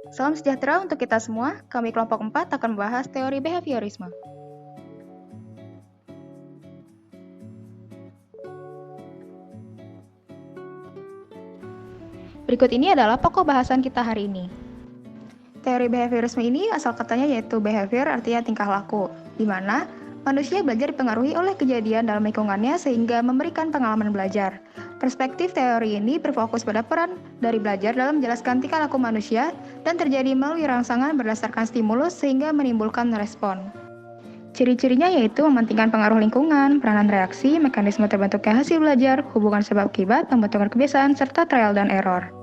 Salam sejahtera untuk kita semua. Kami kelompok 4 akan membahas teori behaviorisme. Berikut ini adalah pokok bahasan kita hari ini. Teori behaviorisme ini asal katanya yaitu behavior artinya tingkah laku, di mana manusia belajar dipengaruhi oleh kejadian dalam lingkungannya sehingga memberikan pengalaman belajar. Perspektif teori ini berfokus pada peran dari belajar dalam menjelaskan tingkah laku manusia dan terjadi melalui rangsangan berdasarkan stimulus sehingga menimbulkan respon. Ciri-cirinya yaitu mementingkan pengaruh lingkungan, peranan reaksi, mekanisme terbentuknya hasil belajar, hubungan sebab-akibat, pembentukan kebiasaan, serta trial dan error.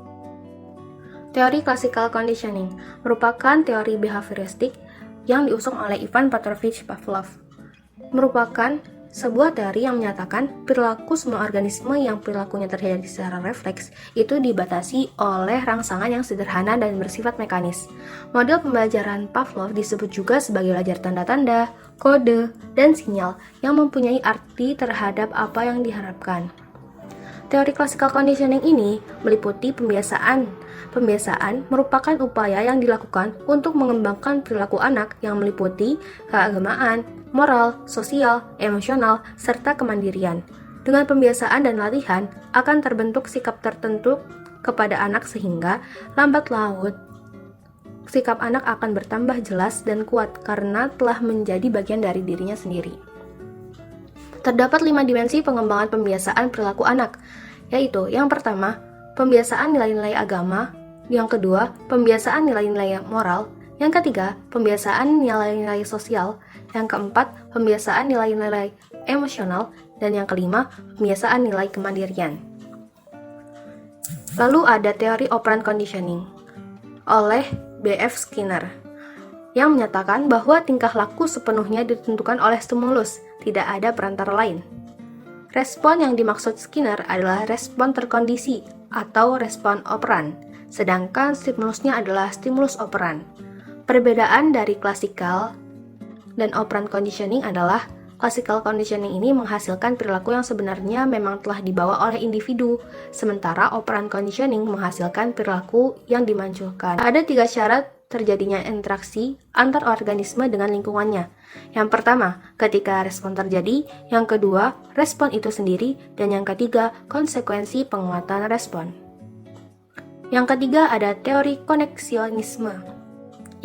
Teori Classical Conditioning merupakan teori behavioristik yang diusung oleh Ivan Petrovich Pavlov. Merupakan sebuah teori yang menyatakan perilaku semua organisme yang perilakunya terjadi secara refleks itu dibatasi oleh rangsangan yang sederhana dan bersifat mekanis. Model pembelajaran Pavlov disebut juga sebagai belajar tanda-tanda, kode, dan sinyal yang mempunyai arti terhadap apa yang diharapkan. Teori classical conditioning ini meliputi pembiasaan. Pembiasaan merupakan upaya yang dilakukan untuk mengembangkan perilaku anak yang meliputi keagamaan, moral, sosial, emosional, serta kemandirian. Dengan pembiasaan dan latihan, akan terbentuk sikap tertentu kepada anak sehingga lambat laun sikap anak akan bertambah jelas dan kuat karena telah menjadi bagian dari dirinya sendiri. Terdapat 5 dimensi pengembangan pembiasaan perilaku anak, yaitu yang pertama, pembiasaan nilai-nilai agama, yang kedua, pembiasaan nilai-nilai moral, yang ketiga, pembiasaan nilai-nilai sosial, yang keempat, pembiasaan nilai-nilai emosional, dan yang kelima, pembiasaan nilai kemandirian. Lalu ada teori operant conditioning oleh B.F. Skinner yang menyatakan bahwa tingkah laku sepenuhnya ditentukan oleh stimulus, tidak ada perantara lain. Respon yang dimaksud Skinner adalah respon terkondisi atau respon operan, sedangkan stimulusnya adalah stimulus operan. Perbedaan dari classical dan operant conditioning adalah classical conditioning ini menghasilkan perilaku yang sebenarnya memang telah dibawa oleh individu, sementara operant conditioning menghasilkan perilaku yang dimunculkan. Ada 3 syarat terjadinya interaksi antar organisme dengan lingkungannya. Yang pertama, ketika respon terjadi, yang kedua, respon itu sendiri, dan yang ketiga, konsekuensi penguatan respon. Yang ketiga ada teori koneksionisme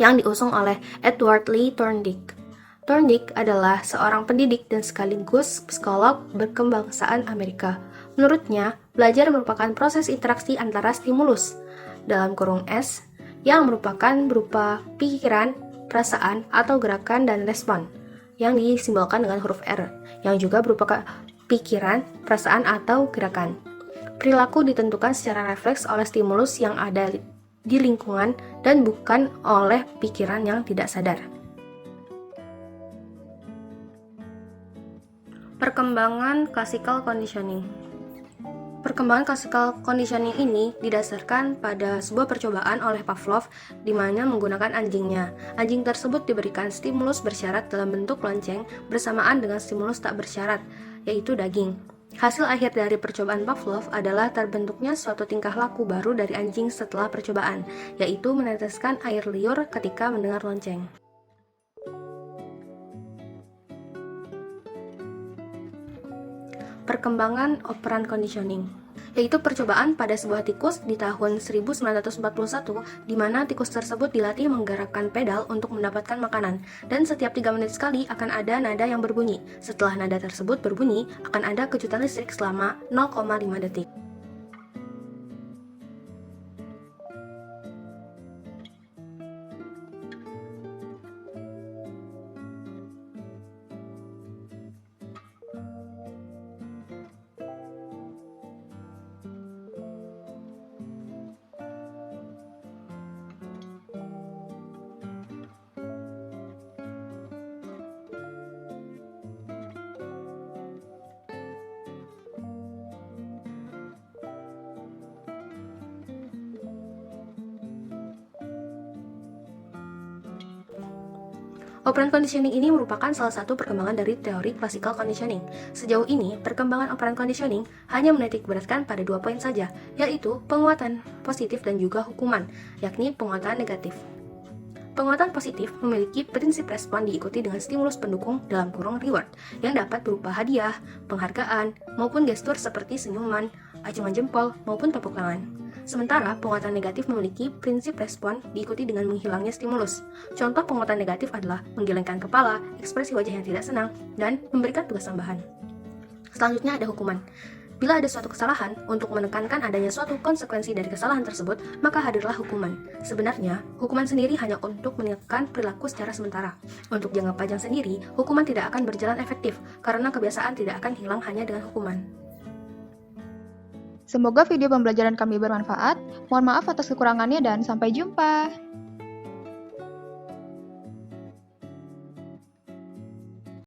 yang diusung oleh Edward Lee Thorndike. Thorndike adalah seorang pendidik dan sekaligus psikolog berkebangsaan Amerika. Menurutnya, belajar merupakan proses interaksi antara stimulus, dalam kurung S, yang merupakan berupa pikiran, perasaan, atau gerakan dan respon, yang disimbolkan dengan huruf R, yang juga berupa pikiran, perasaan, atau gerakan. Perilaku ditentukan secara refleks oleh stimulus yang ada di lingkungan dan bukan oleh pikiran yang tidak sadar. Perkembangan classical conditioning. Perkembangan classical conditioning ini didasarkan pada sebuah percobaan oleh Pavlov di mana menggunakan anjingnya. Anjing tersebut diberikan stimulus bersyarat dalam bentuk lonceng bersamaan dengan stimulus tak bersyarat, yaitu daging. Hasil akhir dari percobaan Pavlov adalah terbentuknya suatu tingkah laku baru dari anjing setelah percobaan, yaitu meneteskan air liur ketika mendengar lonceng. Perkembangan operant conditioning, yaitu percobaan pada sebuah tikus di tahun 1941 di mana tikus tersebut dilatih menggerakkan pedal untuk mendapatkan makanan dan setiap 3 menit sekali akan ada nada yang berbunyi. Setelah nada tersebut berbunyi, akan ada kejutan listrik selama 0,5 detik. Operant conditioning ini merupakan salah satu perkembangan dari teori classical conditioning. Sejauh ini, perkembangan operant conditioning hanya menitik beratkan pada 2 poin saja, yaitu penguatan positif dan juga hukuman, yakni penguatan negatif. Penguatan positif memiliki prinsip respon diikuti dengan stimulus pendukung dalam kurung reward, yang dapat berupa hadiah, penghargaan, maupun gestur seperti senyuman, acungan jempol, maupun tepuk tangan. Sementara penguatan negatif memiliki prinsip respon diikuti dengan menghilangnya stimulus. Contoh penguatan negatif adalah menggelengkan kepala, ekspresi wajah yang tidak senang, dan memberikan tugas tambahan. Selanjutnya ada hukuman. Bila ada suatu kesalahan, untuk menekankan adanya suatu konsekuensi dari kesalahan tersebut, maka hadirlah hukuman. Sebenarnya, hukuman sendiri hanya untuk menekan perilaku secara sementara. Untuk jangka panjang sendiri, hukuman tidak akan berjalan efektif, karena kebiasaan tidak akan hilang hanya dengan hukuman. Semoga video pembelajaran kami bermanfaat. Mohon maaf atas kekurangannya dan sampai jumpa.